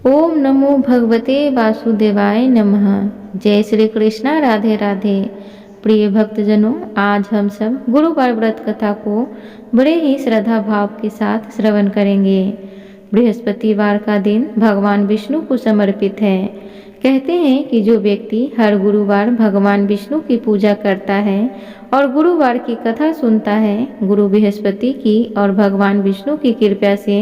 ओम नमो भगवते वासुदेवाय नमः। जय श्री कृष्णा, राधे राधे। प्रिय भक्तजनों, आज हम सब गुरुवार व्रत कथा को बड़े ही श्रद्धा भाव के साथ श्रवण करेंगे। बृहस्पतिवार का दिन भगवान विष्णु को समर्पित है। कहते हैं कि जो व्यक्ति हर गुरुवार भगवान विष्णु की पूजा करता है और गुरुवार की कथा सुनता है, गुरु बृहस्पति की और भगवान विष्णु की कृपा से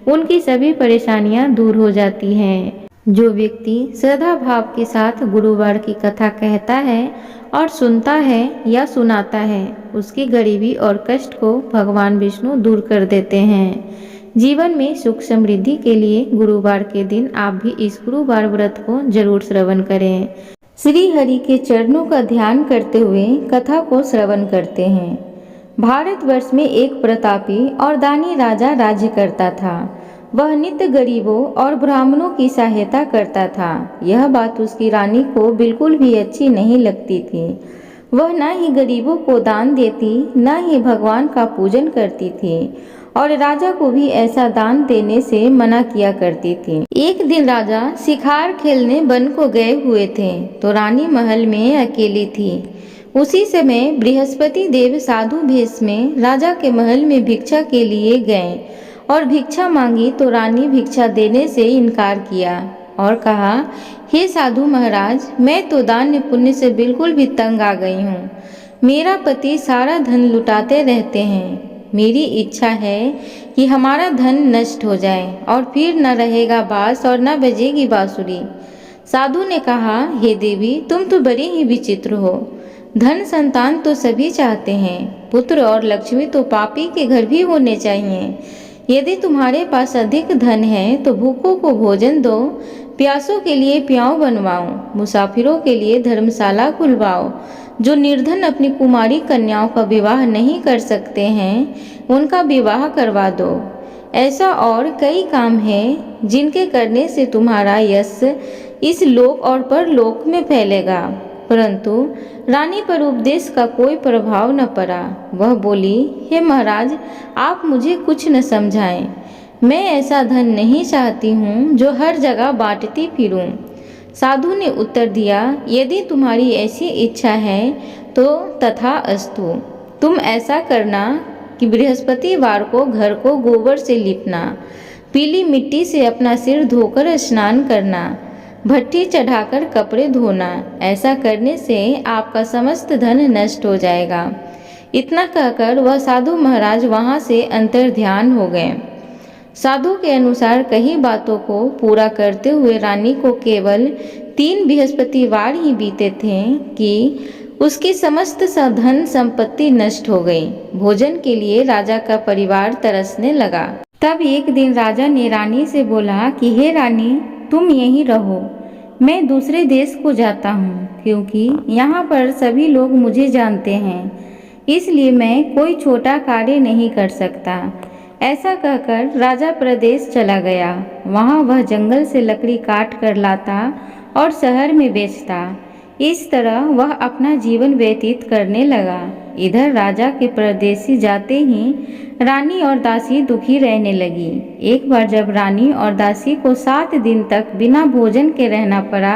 उनकी सभी परेशानियां दूर हो जाती हैं। जो व्यक्ति श्रद्धा भाव के साथ गुरुवार की कथा कहता है और सुनता है या सुनाता है, उसकी गरीबी और कष्ट को भगवान विष्णु दूर कर देते हैं। जीवन में सुख समृद्धि के लिए गुरुवार के दिन आप भी इस गुरुवार व्रत को जरूर श्रवण करें। श्री हरि के चरणों का ध्यान करते हुए कथा को श्रवण करते हैं। भारतवर्ष में एक प्रतापी और दानी राजा राज्य करता था। वह नित्य गरीबों और ब्राह्मणों की सहायता करता था। यह बात उसकी रानी को बिल्कुल भी अच्छी नहीं लगती थी। वह न ही गरीबों को दान देती, न ही भगवान का पूजन करती थी और राजा को भी ऐसा दान देने से मना किया करती थी। एक दिन राजा शिकार खेलने वन को गए हुए थे तो रानी महल में अकेली थी। उसी समय बृहस्पति देव साधु भेष में राजा के महल में भिक्षा के लिए गए और भिक्षा मांगी तो रानी भिक्षा देने से इनकार किया और कहा, हे साधु महाराज, मैं तो दान पुण्य से बिल्कुल भी तंग आ गई हूँ। मेरा पति सारा धन लुटाते रहते हैं। मेरी इच्छा है कि हमारा धन नष्ट हो जाए और फिर न रहेगा बांस और न बजेगी बांसुरी। साधु ने कहा, हे देवी, तुम तो बड़ी ही विचित्र हो। धन संतान तो सभी चाहते हैं, पुत्र और लक्ष्मी तो पापी के घर भी होने चाहिए। यदि तुम्हारे पास अधिक धन है तो भूखों को भोजन दो, प्यासों के लिए प्याऊ बनवाओ, मुसाफिरों के लिए धर्मशाला खुलवाओ। जो निर्धन अपनी कुमारी कन्याओं का विवाह नहीं कर सकते हैं, उनका विवाह करवा दो। ऐसा और कई काम हैं जिनके करने से तुम्हारा यश इस लोक और परलोक में फैलेगा। परंतु रानी पर उपदेश का कोई प्रभाव न पड़ा। वह बोली, हे महाराज, आप मुझे कुछ न समझाएं। मैं ऐसा धन नहीं चाहती हूँ जो हर जगह बांटती फिरूं। साधु ने उत्तर दिया, यदि तुम्हारी ऐसी इच्छा है तो तथा अस्तु। तुम ऐसा करना कि बृहस्पतिवार को घर को गोबर से लिपना, पीली मिट्टी से अपना सिर धोकर स्नान करना, भट्टी चढ़ाकर कपड़े धोना। ऐसा करने से आपका समस्त धन नष्ट हो जाएगा। इतना कहकर वह साधु महाराज वहां से अंतर्ध्यान हो गए। साधु के अनुसार कई बातों को पूरा करते हुए रानी को केवल 3 बृहस्पतिवार ही बीते थे कि उसकी समस्त धन संपत्ति नष्ट हो गई। भोजन के लिए राजा का परिवार तरसने लगा। तब एक दिन राजा ने रानी से बोला कि हे रानी, तुम यहीं रहो, मैं दूसरे देश को जाता हूँ, क्योंकि यहाँ पर सभी लोग मुझे जानते हैं, इसलिए मैं कोई छोटा कार्य नहीं कर सकता। ऐसा कहकर राजा प्रदेश चला गया। वहाँ वह जंगल से लकड़ी काट कर लाता और शहर में बेचता। इस तरह वह अपना जीवन व्यतीत करने लगा। इधर राजा के परदेसी जाते ही रानी और दासी दुखी रहने लगी। एक बार जब रानी और दासी को 7 दिन तक बिना भोजन के रहना पड़ा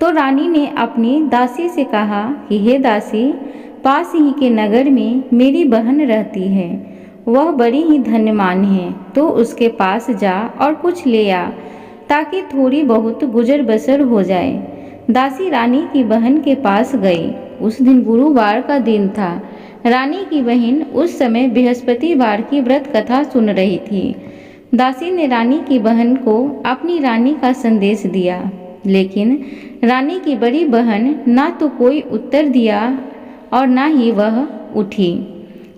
तो रानी ने अपनी दासी से कहा कि हे दासी, पास ही के नगर में मेरी बहन रहती है, वह बड़ी ही धन्यवान है, तो उसके पास जा और कुछ ले आ ताकि थोड़ी बहुत गुजर बसर हो जाए। दासी रानी की बहन के पास गई। उस दिन गुरुवार का दिन था। रानी की बहन उस समय बृहस्पतिवार की व्रत कथा सुन रही थी। दासी ने रानी की बहन को अपनी रानी का संदेश दिया, लेकिन रानी की बड़ी बहन ना तो कोई उत्तर दिया और ना ही वह उठी।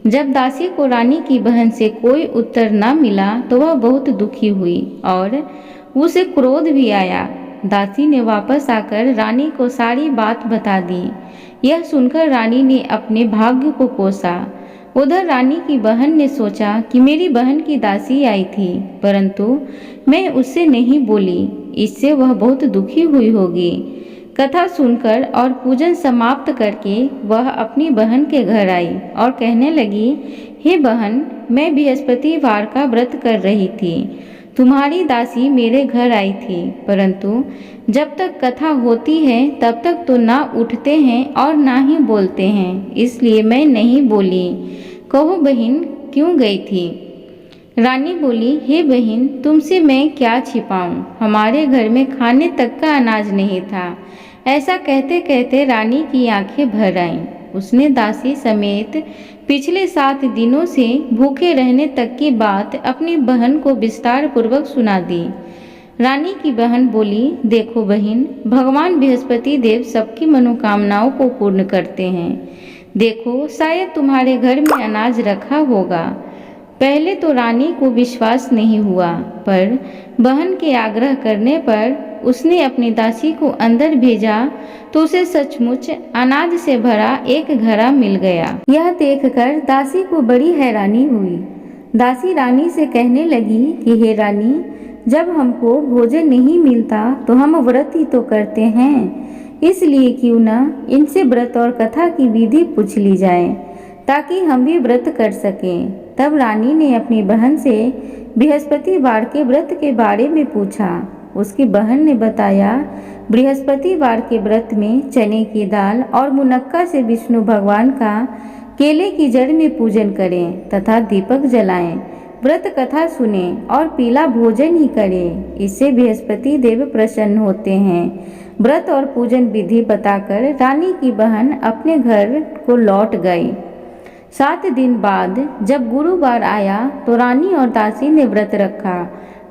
जब दासी को रानी की बहन से कोई उत्तर न मिला तो वह बहुत दुखी हुई और उसे क्रोध भी आया। दासी ने वापस आकर रानी को सारी बात बता दी। यह सुनकर रानी ने अपने भाग्य को कोसा। उधर रानी की बहन ने सोचा कि मेरी बहन की दासी आई थी, परंतु मैं उससे नहीं बोली, इससे वह बहुत दुखी हुई होगी। कथा सुनकर और पूजन समाप्त करके वह अपनी बहन के घर आई और कहने लगी, हे बहन, मैं बृहस्पतिवार का व्रत कर रही थी तुम्हारी दासी मेरे घर आई थी, परंतु जब तक कथा होती है तब तक तो ना उठते हैं और ना ही बोलते हैं, इसलिए मैं नहीं बोली। कहो बहन, क्यों गई थी? रानी बोली, हे बहन, तुमसे मैं क्या छिपाऊं, हमारे घर में खाने तक का अनाज नहीं था। ऐसा कहते कहते रानी की आंखें भर आईं। उसने दासी समेत पिछले 7 दिनों से भूखे रहने तक की बात अपनी बहन को विस्तार पूर्वक सुना दी। रानी की बहन बोली, देखो बहन, भगवान बृहस्पति देव सबकी मनोकामनाओं को पूर्ण करते हैं। देखो, शायद तुम्हारे घर में अनाज रखा होगा। पहले तो रानी को विश्वास नहीं हुआ, पर बहन के आग्रह करने पर उसने अपनी दासी को अंदर भेजा तो उसे सचमुच अनाज से भरा एक घड़ा मिल गया। यह देखकर दासी को बड़ी हैरानी हुई। दासी रानी से कहने लगी कि हे रानी, जब हमको भोजन नहीं मिलता तो हम व्रत ही तो करते हैं, इसलिए क्यों न इनसे व्रत और कथा की विधि पूछ ली जाए ताकि हम भी व्रत कर सकें। तब रानी ने अपनी बहन से बृहस्पतिवार के व्रत के बारे में पूछा। उसकी बहन ने बताया, बृहस्पतिवार के व्रत में चने की दाल और मुनक्का से विष्णु भगवान का केले की जड़ में पूजन करें तथा दीपक जलाएं, व्रत कथा सुने और पीला भोजन ही करें। इससे बृहस्पति देव प्रसन्न होते हैं। व्रत और पूजन विधि बताकर रानी की बहन अपने घर को लौट गई। 7 दिन बाद जब गुरुवार आया तो रानी और दासी ने व्रत रखा।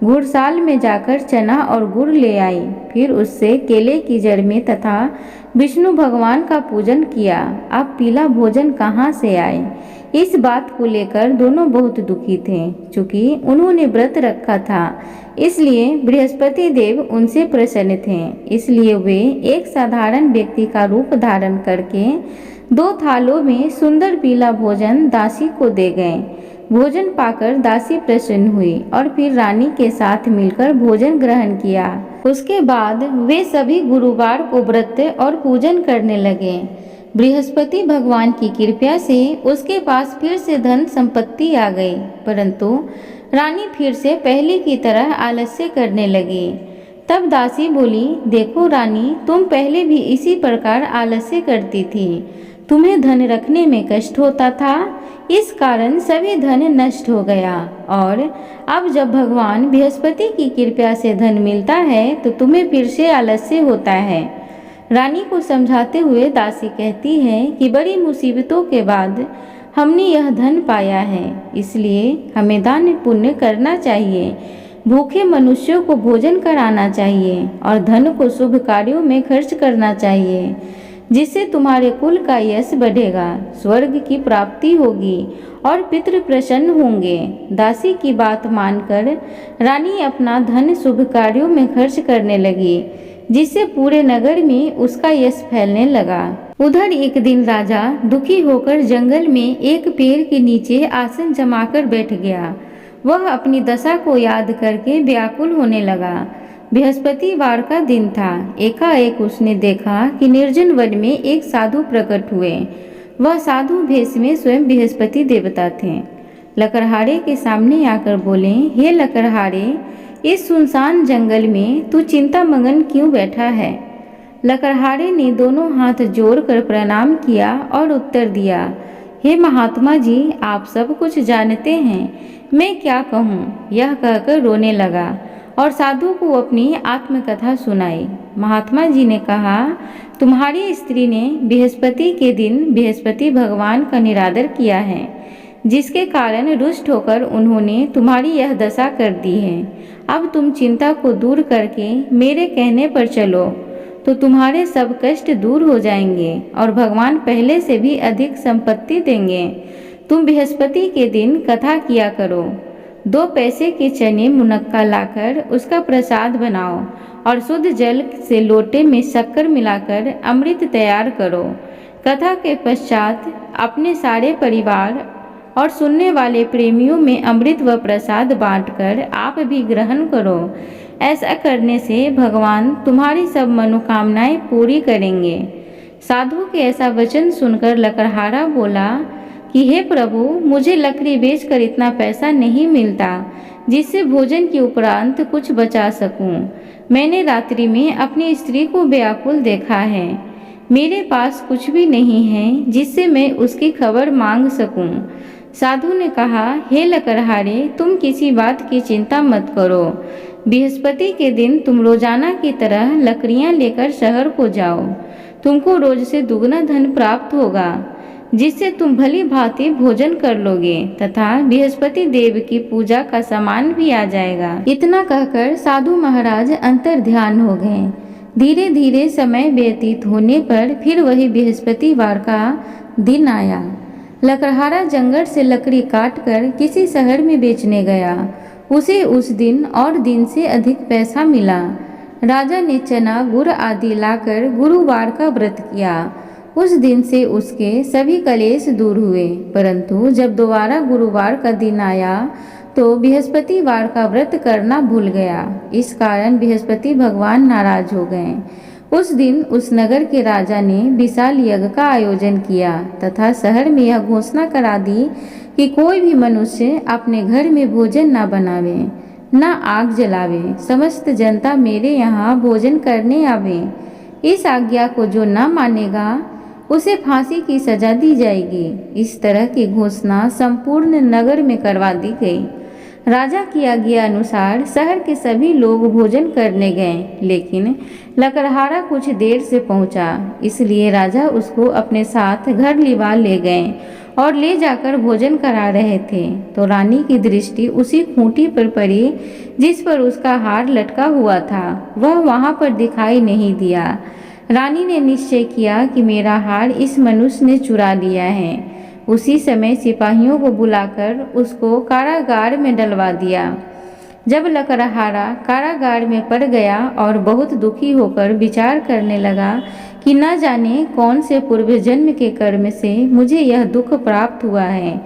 गुड़साल में जाकर चना और गुड़ ले आई, फिर उससे केले की जड़ में तथा विष्णु भगवान का पूजन किया। अब पीला भोजन कहाँ से आए, इस बात को लेकर दोनों बहुत दुखी थे। चूँकि उन्होंने व्रत रखा था, इसलिए बृहस्पति देव उनसे प्रसन्न थे। इसलिए वे एक साधारण व्यक्ति का रूप धारण करके 2 थालों में सुंदर पीला भोजन दासी को दे गए। भोजन पाकर दासी प्रसन्न हुई और फिर रानी के साथ मिलकर भोजन ग्रहण किया। उसके बाद वे सभी गुरुवार को व्रत और पूजन करने लगे। बृहस्पति भगवान की कृपा से उसके पास फिर से धन संपत्ति आ गई, परंतु रानी फिर से पहले की तरह आलस्य करने लगी। तब दासी बोली, देखो रानी, तुम पहले भी इसी प्रकार आलस्य करती थी। तुम्हें धन रखने में कष्ट होता था, इस कारण सभी धन नष्ट हो गया, और अब जब भगवान बृहस्पति की कृपा से धन मिलता है तो तुम्हें फिर से आलस्य होता है। रानी को समझाते हुए दासी कहती है कि बड़ी मुसीबतों के बाद हमने यह धन पाया है, इसलिए हमें दान पुण्य करना चाहिए, भूखे मनुष्यों को भोजन कराना चाहिए और धन को शुभ कार्यों में खर्च करना चाहिए, जिससे तुम्हारे कुल का यश बढ़ेगा, स्वर्ग की प्राप्ति होगी और पितृ प्रसन्न होंगे। दासी की बात मानकर रानी अपना धन शुभ कार्यों में खर्च करने लगी, जिससे पूरे नगर में उसका यश फैलने लगा। उधर एक दिन राजा दुखी होकर जंगल में एक पेड़ के नीचे आसन जमाकर बैठ गया। वह अपनी दशा को याद करके व्याकुल होने लगा। बृहस्पतिवार का दिन था। एकाएक उसने देखा कि निर्जन वन में एक साधु प्रकट हुए। वह साधु भेष में स्वयं बृहस्पति देवता थे। लकड़हारे के सामने आकर बोले, हे लकड़हारे, इस सुनसान जंगल में तू चिंता मगन क्यों बैठा है? लकड़हारे ने दोनों हाथ जोड़कर प्रणाम किया और उत्तर दिया, हे महात्मा जी, आप सब कुछ जानते हैं, मैं क्या कहूँ? यह कहकर रोने लगा और साधु को अपनी आत्मकथा सुनाई। महात्मा जी ने कहा, तुम्हारी स्त्री ने बृहस्पति के दिन बृहस्पति भगवान का निरादर किया है, जिसके कारण रुष्ट होकर उन्होंने तुम्हारी यह दशा कर दी है। अब तुम चिंता को दूर करके मेरे कहने पर चलो तो तुम्हारे सब कष्ट दूर हो जाएंगे और भगवान पहले से भी अधिक संपत्ति देंगे। तुम बृहस्पति के दिन कथा किया करो। 2 पैसे के चने मुनक्का लाकर उसका प्रसाद बनाओ और शुद्ध जल से लोटे में शक्कर मिलाकर अमृत तैयार करो। कथा के पश्चात अपने सारे परिवार और सुनने वाले प्रेमियों में अमृत व प्रसाद बांटकर आप भी ग्रहण करो। ऐसा करने से भगवान तुम्हारी सब मनोकामनाएं पूरी करेंगे। साधु के ऐसा वचन सुनकर लकड़हारा बोला कि हे प्रभु, मुझे लकड़ी बेचकर इतना पैसा नहीं मिलता, जिससे भोजन के उपरांत कुछ बचा सकूं। मैंने रात्रि में अपनी स्त्री को व्याकुल देखा है। मेरे पास कुछ भी नहीं है जिससे मैं उसकी खबर मांग सकूं। साधु ने कहा, हे लकड़हारे, तुम किसी बात की चिंता मत करो। बृहस्पति के दिन तुम रोजाना की तरह लकड़ियां लेकर शहर को जाओ। तुमको रोज से दुगना धन प्राप्त होगा, जिससे तुम भली भांति भोजन कर लोगे तथा बृहस्पति देव की पूजा का सामान भी आ जाएगा। इतना कहकर साधु महाराज अंतर ध्यान हो गए। धीरे धीरे समय व्यतीत होने पर फिर वही बृहस्पतिवार का दिन आया। लकड़हारा जंगल से लकड़ी काटकर किसी शहर में बेचने गया। उसे उस दिन और दिन से अधिक पैसा मिला। राजा ने चना गुड़ आदि लाकर गुरुवार का व्रत किया। उस दिन से उसके सभी कलेश दूर हुए। परंतु जब दोबारा गुरुवार का दिन आया तो बृहस्पतिवार का व्रत करना भूल गया। इस कारण बृहस्पति भगवान नाराज हो गए। उस दिन उस नगर के राजा ने विशाल यज्ञ का आयोजन किया तथा शहर में यह घोषणा करा दी कि कोई भी मनुष्य अपने घर में भोजन न बनावे, न आग जलावे। समस्त जनता मेरे यहाँ भोजन करने आवे। इस आज्ञा को जो न मानेगा उसे फांसी की सजा दी जाएगी। इस तरह की घोषणा संपूर्ण नगर में करवा दी गई। राजा की आज्ञा अनुसार शहर के सभी लोग भोजन करने गए, लेकिन लकड़हारा कुछ देर से पहुंचा। इसलिए राजा उसको अपने साथ घर लिवा ले गए और ले जाकर भोजन करा रहे थे तो रानी की दृष्टि उसी खूंटी पर पड़ी जिस पर उसका हार लटका हुआ था। वह वहां पर दिखाई नहीं दिया। रानी ने निश्चय किया कि मेरा हार इस मनुष्य ने चुरा लिया है। उसी समय सिपाहियों को बुलाकर उसको कारागार में डलवा दिया। जब लकड़हारा कारागार में पड़ गया और बहुत दुखी होकर विचार करने लगा कि न जाने कौन से पूर्व जन्म के कर्म से मुझे यह दुख प्राप्त हुआ है,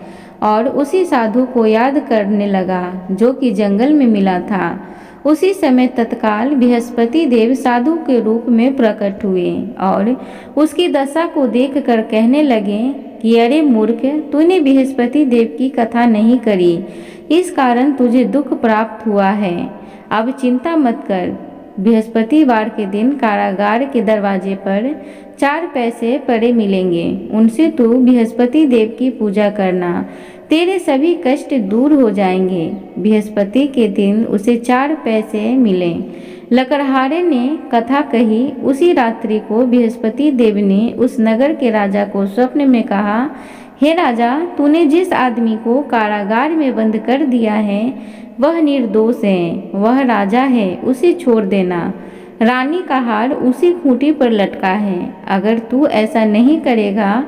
और उसी साधु को याद करने लगा जो कि जंगल में मिला था। उसी समय तत्काल बृहस्पति देव साधु के रूप में प्रकट हुए और उसकी दशा को देखकर कहने लगे कि अरे मूर्ख, तूने बृहस्पति देव की कथा नहीं करी, इस कारण तुझे दुख प्राप्त हुआ है। अब चिंता मत कर। बृहस्पतिवार के दिन कारागार के दरवाजे पर 4 पैसे पड़े मिलेंगे। उनसे तू बृहस्पति देव की पूजा करना, तेरे सभी कष्ट दूर हो जाएंगे। बृहस्पति के दिन उसे 4 पैसे मिले। लकड़हारे ने कथा कही। उसी रात्रि को बृहस्पति देव ने उस नगर के राजा को स्वप्न में कहा, हे राजा, तूने जिस आदमी को कारागार में बंद कर दिया है वह निर्दोष है, वह राजा है, उसे छोड़ देना। रानी का हार उसी खूंटी पर लटका है। अगर तू ऐसा नहीं करेगा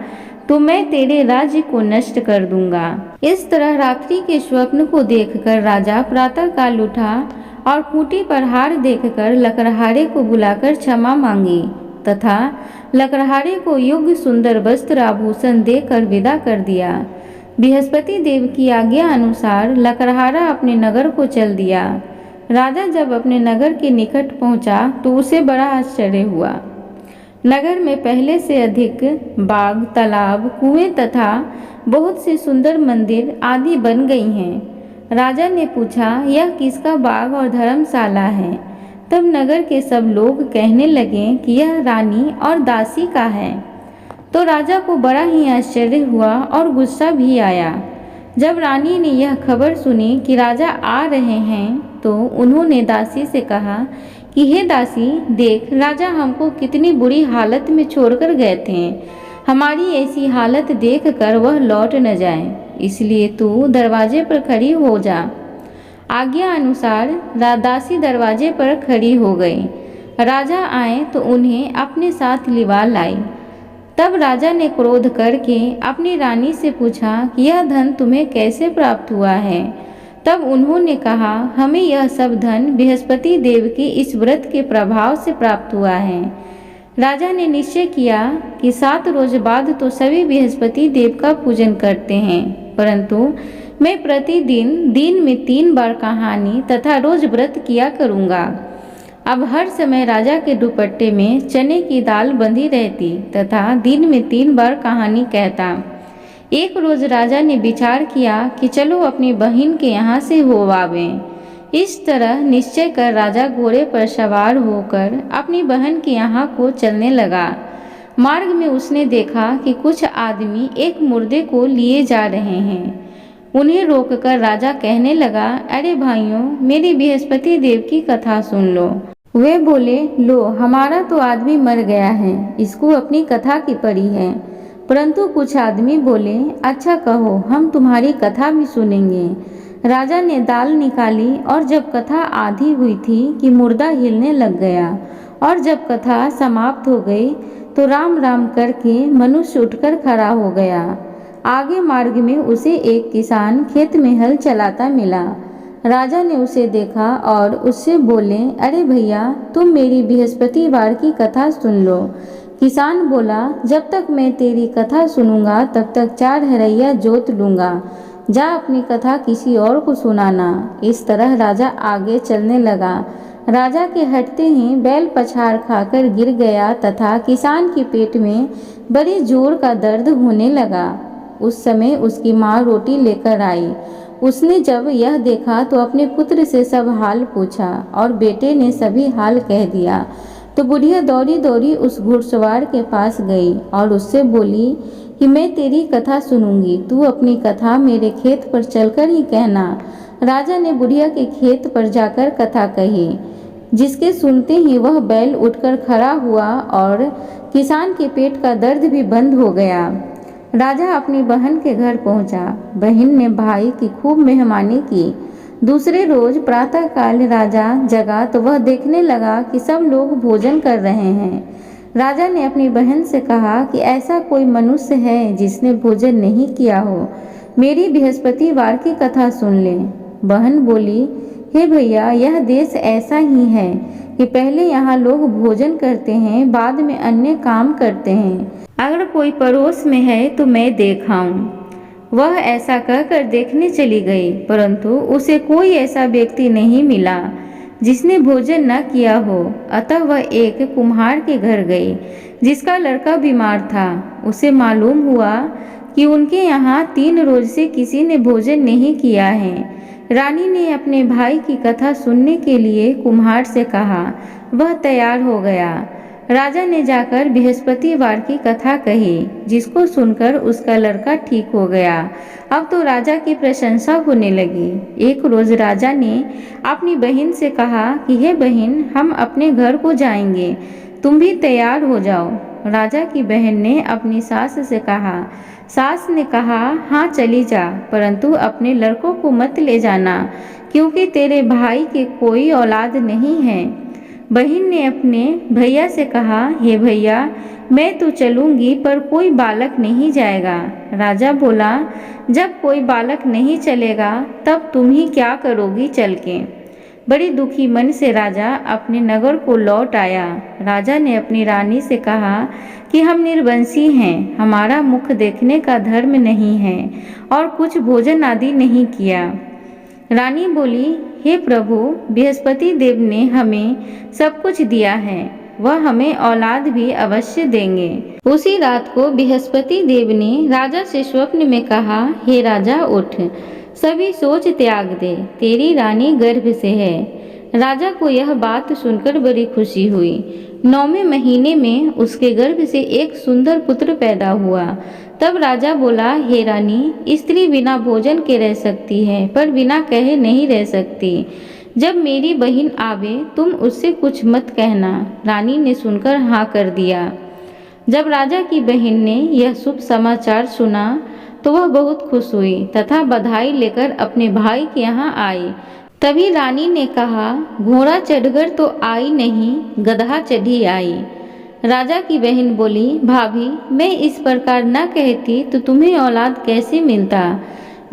तो मैं तेरे राज्य को नष्ट कर दूंगा। इस तरह रात्रि के स्वप्न को देखकर राजा प्रातःकाल उठा और खूंटी पर हार देखकर लकड़हारे को बुलाकर क्षमा मांगी तथा लकड़हारे को योग्य सुंदर वस्त्र आभूषण देकर विदा कर दिया। बृहस्पति देव की आज्ञा अनुसार लकड़हारा अपने नगर को चल दिया। राजा जब अपने नगर के निकट पहुंचा तो उसे बड़ा आश्चर्य हुआ। नगर में पहले से अधिक बाग, तालाब, कुएं तथा बहुत से सुंदर मंदिर आदि बन गई हैं। राजा ने पूछा, यह किसका बाग और धर्मशाला है? तब नगर के सब लोग कहने लगे कि यह रानी और दासी का है। तो राजा को बड़ा ही आश्चर्य हुआ और गुस्सा भी आया। जब रानी ने यह खबर सुनी कि राजा आ रहे हैं तो उन्होंने दासी से कहा कि हे दासी, देख, राजा हमको कितनी बुरी हालत में छोड़कर गए थे। हमारी ऐसी हालत देखकर वह लौट न जाए, इसलिए तू दरवाजे पर खड़ी हो जा। आज्ञा अनुसार दासी दरवाजे पर खड़ी हो गई। राजा आए तो उन्हें अपने साथ लिवा लाई। तब राजा ने क्रोध करके अपनी रानी से पूछा कि यह धन तुम्हें कैसे प्राप्त हुआ है? तब उन्होंने कहा, हमें यह सब धन बृहस्पति देव के इस व्रत के प्रभाव से प्राप्त हुआ है। राजा ने निश्चय किया कि 7 रोज बाद तो सभी बृहस्पति देव का पूजन करते हैं, परंतु मैं प्रतिदिन दिन में 3 बार कहानी तथा रोज व्रत किया करूँगा। अब हर समय राजा के दुपट्टे में चने की दाल बंधी रहती तथा दिन में 3 बार कहानी कहता। एक रोज राजा ने विचार किया कि चलो अपनी बहन के यहाँ से हो आवें। इस तरह निश्चय कर राजा घोड़े पर सवार होकर अपनी बहन के यहाँ को चलने लगा। मार्ग में उसने देखा कि कुछ आदमी एक मुर्दे को लिए जा रहे हैं। उन्हें रोककर राजा कहने लगा, अरे भाइयों, मेरी बृहस्पति देव की कथा सुन लो। वे बोले, लो, हमारा तो आदमी मर गया है, इसको अपनी कथा की पड़ी है। परंतु कुछ आदमी बोले, अच्छा कहो, हम तुम्हारी कथा भी सुनेंगे। राजा ने दाल निकाली और जब कथा आधी हुई थी कि मुर्दा हिलने लग गया, और जब कथा समाप्त हो गई तो राम राम करके मनुष्य उठकर खड़ा हो गया। आगे मार्ग में उसे एक किसान खेत में हल चलाता मिला। राजा ने उसे देखा और उससे बोले, अरे भैया, तुम मेरी बृहस्पतिवार की कथा सुन लो। किसान बोला, जब तक मैं तेरी कथा सुनूंगा तब तक 4 हरैया जोत लूंगा। जा अपनी कथा किसी और को सुनाना। इस तरह राजा आगे चलने लगा। राजा के हटते ही बैल पछाड़ खाकर गिर गया तथा किसान के पेट में बड़े जोर का दर्द होने लगा। उस समय उसकी माँ रोटी लेकर आई। उसने जब यह देखा तो अपने पुत्र से सब हाल पूछा और बेटे ने सभी हाल कह दिया। तो बुढ़िया दौड़ी दौड़ी उस घुड़सवार के पास गई और उससे बोली कि मैं तेरी कथा सुनूंगी, तू अपनी कथा मेरे खेत पर चलकर ही कहना। राजा ने बुढ़िया के खेत पर जाकर कथा कही, जिसके सुनते ही वह बैल उठकर खड़ा हुआ और किसान के पेट का दर्द भी बंद हो गया। राजा अपनी बहन के घर पहुंचा। बहन ने भाई की खूब मेहमानी की। दूसरे रोज प्रातःकाल राजा जगा तो वह देखने लगा कि सब लोग भोजन कर रहे हैं। राजा ने अपनी बहन से कहा कि ऐसा कोई मनुष्य है जिसने भोजन नहीं किया हो, मेरी बृहस्पतिवार की कथा सुन ले। बहन बोली, हे भैया, यह देश ऐसा ही है कि पहले यहाँ लोग भोजन करते हैं, बाद में अन्य काम करते हैं। अगर कोई पड़ोस में है तो मैं देखाऊं। वह ऐसा कहकर देखने चली गई, परंतु उसे कोई ऐसा व्यक्ति नहीं मिला जिसने भोजन न किया हो। अतः वह एक कुम्हार के घर गई जिसका लड़का बीमार था। उसे मालूम हुआ कि उनके यहाँ 3 रोज से किसी ने भोजन नहीं किया है। रानी ने अपने भाई की कथा सुनने के लिए कुम्हार से कहा। वह तैयार हो गया। राजा ने जाकर बृहस्पतिवार की कथा कही, जिसको सुनकर उसका लड़का ठीक हो गया। अब तो राजा की प्रशंसा होने लगी। एक रोज राजा ने अपनी बहन से कहा कि हे बहन, हम अपने घर को जाएंगे, तुम भी तैयार हो जाओ। राजा की बहन ने अपनी सास से कहा। सास ने कहा, हाँ चली जा, परंतु अपने लड़कों को मत ले जाना, क्योंकि तेरे भाई के कोई औलाद नहीं है। बहन ने अपने भैया से कहा, हे भैया, मैं तो चलूंगी पर कोई बालक नहीं जाएगा। राजा बोला, जब कोई बालक नहीं चलेगा तब तुम ही क्या करोगी चल के। बड़ी दुखी मन से राजा अपने नगर को लौट आया। राजा ने अपनी रानी से कहा कि हम निर्वंशी हैं, हमारा मुख देखने का धर्म नहीं है और कुछ भोजन आदि नहीं किया। रानी बोली, हे प्रभु, बृहस्पति देव ने हमें सब कुछ दिया है, वह हमें औलाद भी अवश्य देंगे। उसी रात को बृहस्पति देव ने राजा से स्वप्न में कहा, हे राजा, उठ, सभी सोच त्याग दे, तेरी रानी गर्भ से है। राजा को यह बात सुनकर बड़ी खुशी हुई। 9वें महीने में उसके गर्भ से एक सुंदर पुत्र पैदा हुआ। तब राजा बोला, हे रानी, स्त्री बिना भोजन के रह सकती है, पर बिना कहे नहीं रह सकती। जब मेरी बहन आवे तुम उससे कुछ मत कहना। रानी ने सुनकर हाँ कर दिया। जब राजा की बहन ने यह शुभ समाचार सुना तो वह बहुत खुश हुई तथा बधाई लेकर अपने भाई के यहाँ आई। तभी रानी ने कहा, घोड़ा चढ़कर तो आई नहीं, गधा चढ़ी आई। राजा की बहन बोली, भाभी, मैं इस प्रकार न कहती तो तुम्हें औलाद कैसे मिलता।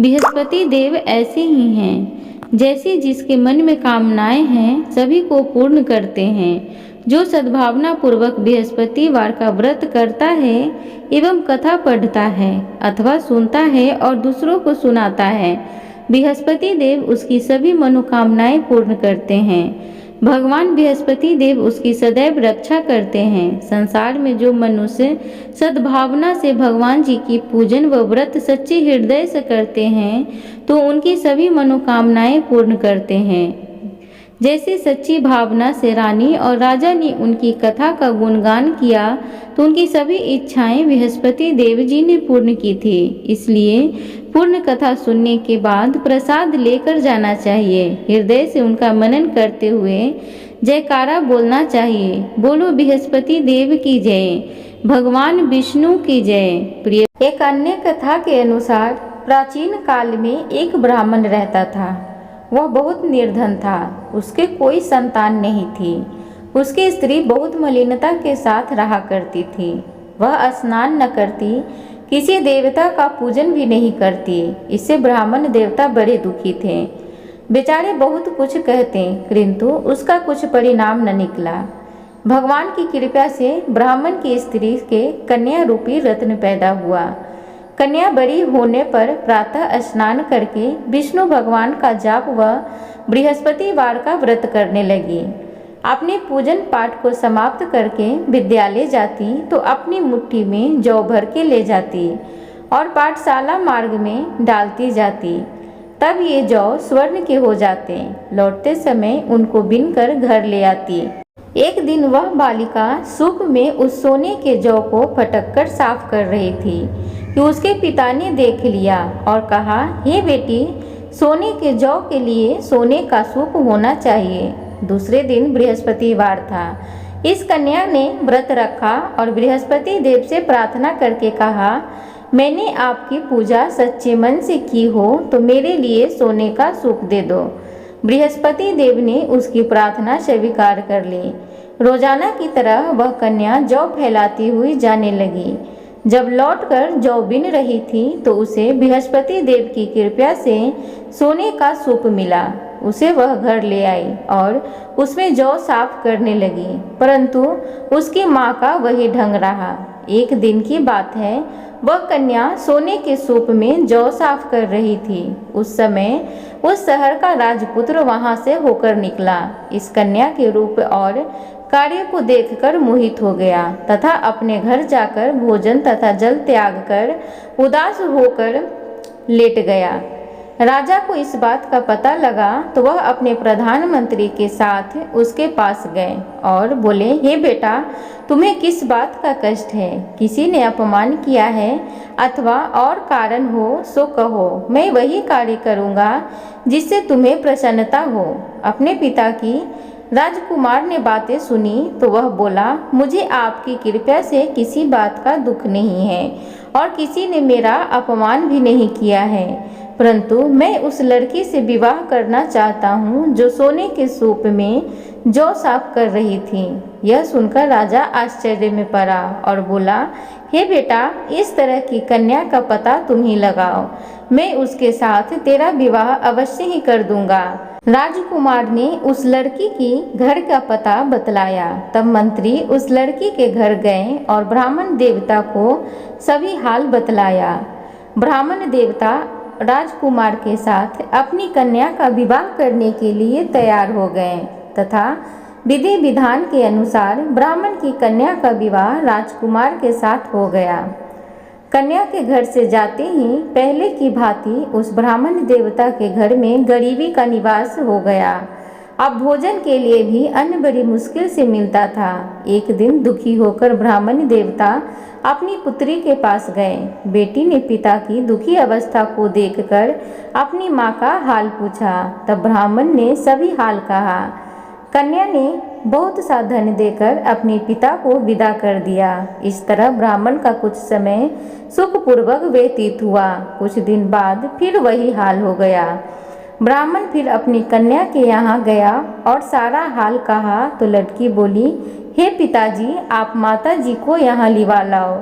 बृहस्पति देव ऐसे ही हैं, जैसे जिसके मन में कामनाएं हैं सभी को पूर्ण करते हैं। जो सद्भावना पूर्वक बृहस्पतिवार का व्रत करता है एवं कथा पढ़ता है अथवा सुनता है और दूसरों को सुनाता है, बृहस्पति देव उसकी सभी मनोकामनाएं पूर्ण करते हैं। भगवान बृहस्पति देव उसकी सदैव रक्षा करते हैं। संसार में जो मनुष्य सद्भावना से भगवान जी की पूजन व व्रत सच्चे हृदय से करते हैं तो उनकी सभी मनोकामनाएं पूर्ण करते हैं। जैसे सच्ची भावना से रानी और राजा ने उनकी कथा का गुणगान किया तो उनकी सभी इच्छाएं बृहस्पति देव जी ने पूर्ण की थी। इसलिए पूर्ण कथा सुनने के बाद प्रसाद लेकर जाना चाहिए। हृदय से उनका मनन करते हुए जयकारा बोलना चाहिए। बोलो बृहस्पति देव की जय, भगवान विष्णु की जय। प्रिय, एक अन्य कथा के अनुसार प्राचीन काल में एक ब्राह्मण रहता था। वह बहुत निर्धन था, उसके कोई संतान नहीं थी। उसकी स्त्री बहुत मलिनता के साथ रहा करती थी। वह स्नान न करती, किसी देवता का पूजन भी नहीं करती। इससे ब्राह्मण देवता बड़े दुखी थे। बेचारे बहुत कुछ कहते किंतु उसका कुछ परिणाम न निकला। भगवान की कृपा से ब्राह्मण की स्त्री के कन्या रूपी रत्न पैदा हुआ। कन्या बड़ी होने पर प्रातः स्नान करके विष्णु भगवान का जाप व बृहस्पतिवार का व्रत करने लगी। अपने पूजन पाठ को समाप्त करके विद्यालय जाती तो अपनी मुट्ठी में जौ भर के ले जाती और पाठशाला मार्ग में डालती जाती। तब ये जौ स्वर्ण के हो जाते। लौटते समय उनको बीनकर घर ले आती। एक दिन वह बालिका सूप में उस सोने के जौ को फटक कर साफ कर रही थी कि उसके पिता ने देख लिया और कहा, हे बेटी, सोने के जौ के लिए सोने का सूप होना चाहिए। दूसरे दिन बृहस्पतिवार था। इस कन्या ने व्रत रखा और बृहस्पति देव से प्रार्थना करके कहा, मैंने आपकी पूजा सच्चे मन से की हो तो मेरे लिए सोने का सूप दे दो। बृहस्पति देव ने उसकी प्रार्थना स्वीकार कर ली। रोजाना की तरह वह कन्या जौ फैलाती हुई जाने लगी। जब लौटकर जौ बिन रही थी तो उसे बृहस्पति देव की कृपा से सोने का सूप मिला। उसे वह घर ले आई और उसमें जौ साफ करने लगी, परंतु उसकी माँ का वही ढंग रहा। एक दिन की बात है, वह कन्या सोने के सूप में जौ साफ कर रही थी। उस समय उस शहर का राजपुत्र वहां से होकर निकला। इस कन्या के रूप और कार्य को देखकर मोहित हो गया तथा अपने घर जाकर भोजन तथा जल त्याग कर उदास होकर लेट गया। राजा को इस बात का पता लगा तो वह अपने प्रधानमंत्री के साथ उसके पास गए और बोले, हे बेटा, तुम्हें किस बात का कष्ट है? किसी ने अपमान किया है अथवा और कारण हो सो कहो, मैं वही कार्य करूँगा जिससे तुम्हें प्रसन्नता हो। अपने पिता की राजकुमार ने बातें सुनी तो वह बोला, मुझे आपकी कृपा से किसी बात का दुख नहीं है और किसी ने मेरा अपमान भी नहीं किया है, परंतु मैं उस लड़की से विवाह करना चाहता हूँ जो सोने के सूप में जौ साफ कर रही थी। यह सुनकर राजा आश्चर्य में पड़ा और बोला, हे बेटा, इस तरह की कन्या का पता तुम ही लगाओ, मैं उसके साथ तेरा विवाह अवश्य ही कर दूंगा। राजकुमार ने उस लड़की की घर का पता बतलाया। तब मंत्री उस लड़की के घर गए और ब्राह्मण देवता को सभी हाल बतलाया। ब्राह्मण देवता राजकुमार के साथ अपनी कन्या का विवाह करने के लिए तैयार हो गए तथा विधि विधान के अनुसार ब्राह्मण की कन्या का विवाह राजकुमार के साथ हो गया। कन्या के घर से जाते ही पहले की भांति उस ब्राह्मण देवता के घर में गरीबी का निवास हो गया। अब भोजन के लिए भी अन्न बड़ी मुश्किल से मिलता था। एक दिन दुखी होकर ब्राह्मण देवता अपनी पुत्री के पास गए। बेटी ने पिता की दुखी अवस्था को देखकर अपनी माँ का हाल पूछा। तब ब्राह्मण ने सभी हाल कहा। कन्या ने बहुत सा धन देकर अपने पिता को विदा कर दिया। इस तरह ब्राह्मण का कुछ समय सुखपूर्वक व्यतीत हुआ। कुछ दिन बाद फिर वही हाल हो गया। ब्राह्मण फिर अपनी कन्या के यहाँ गया और सारा हाल कहा तो लड़की बोली, हे पिताजी, आप माता जी को यहाँ लिवा लाओ,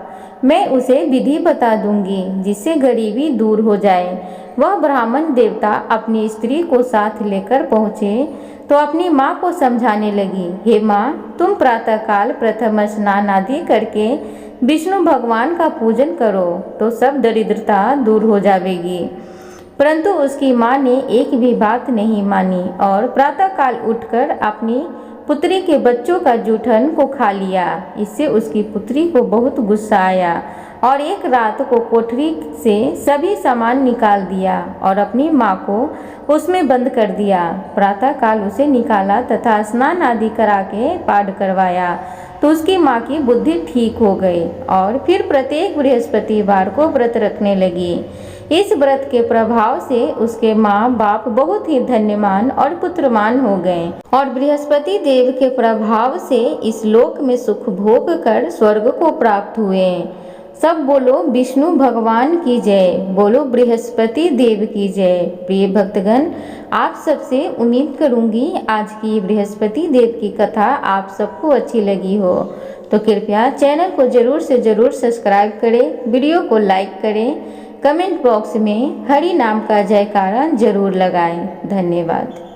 मैं उसे विधि बता दूंगी जिससे गरीबी दूर हो जाए। वह ब्राह्मण देवता अपनी स्त्री को साथ लेकर पहुँचे तो अपनी माँ को समझाने लगी, हे माँ, तुम प्रातःकाल प्रथम स्नान आदि करके विष्णु भगवान का पूजन करो तो सब दरिद्रता दूर हो जाएगी। परंतु उसकी माँ ने एक भी बात नहीं मानी और प्रातःकाल उठकर अपनी पुत्री के बच्चों का जूठन को खा लिया। इससे उसकी पुत्री को बहुत गुस्सा आया और एक रात को कोठरी से सभी सामान निकाल दिया और अपनी माँ को उसमें बंद कर दिया। प्रातःकाल उसे निकाला तथा स्नान आदि करा के पाठ करवाया तो उसकी माँ की बुद्धि ठीक हो गई और फिर प्रत्येक बृहस्पतिवार को व्रत रखने लगी। इस व्रत के प्रभाव से उसके माँ बाप बहुत ही धन्यवान और पुत्रवान हो गए और बृहस्पति देव के प्रभाव से इस लोक में सुख भोग कर स्वर्ग को प्राप्त हुए। सब बोलो विष्णु भगवान की जय, बोलो बृहस्पति देव की जय। प्रिय भक्तगण, आप सबसे उम्मीद करूंगी आज की बृहस्पति देव की कथा आप सबको अच्छी लगी हो, तो कृपया चैनल को जरूर से जरूर सब्सक्राइब करें, वीडियो को लाइक करें, कमेंट बॉक्स में हरि नाम का जयकारा जरूर लगाएं। धन्यवाद।